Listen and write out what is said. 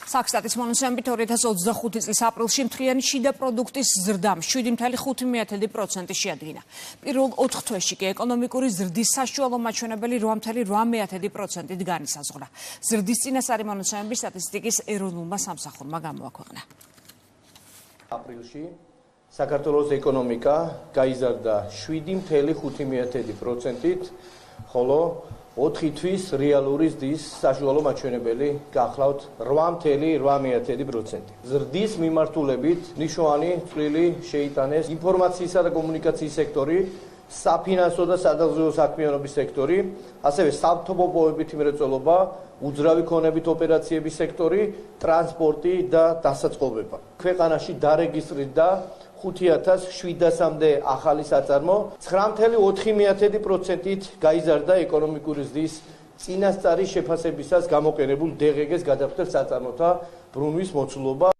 Საქსტატის მონაცემებით 2025 წლის აპრილში მთლიანი შიდა პროდუქტის ზრდამ 7.5% შეადგინა. პირველ 4 თვეში კი ეკონომიკური ზრდის საშუალო მაჩვენებელი 8.8%-ით განისაზღვრა. ზრდის წინასწარი მონაცემები სტატისტიკის ეროვნულმა სამსახურმა გამოაქვეყნა. აპრილში საქართველოს ეკონომიკა გაიზარდა 7.5%-ით, ხოლო 4 თვის რეალური ზრდის საშუალო მაჩვენებელი გახლავთ 8.8%. ზრდის მიმართულებით ნიშნავანი წვლილი შეიტანეს ინფორმაციისა და კომუნიკაციის სექტორი, საფინანსო და სადაზღვევო საქმიანობის სექტორი, ასევე სამთობობოებითი მრეწველობა, უძრავი ქონებით ოპერაციების სექტორი, ტრანსპორტი და დასაწყობება. ქვეყანაში დარეგისტრირდა 5700-მდე ახალი საწარმო, 9.4%-ით გაიზარდა ეკონომიკური ზრდის წინასწარი შეფასებისას გამოყენებულ DGG-ს გადახდელ საწარმოთა ბრუნვის მოცულობა.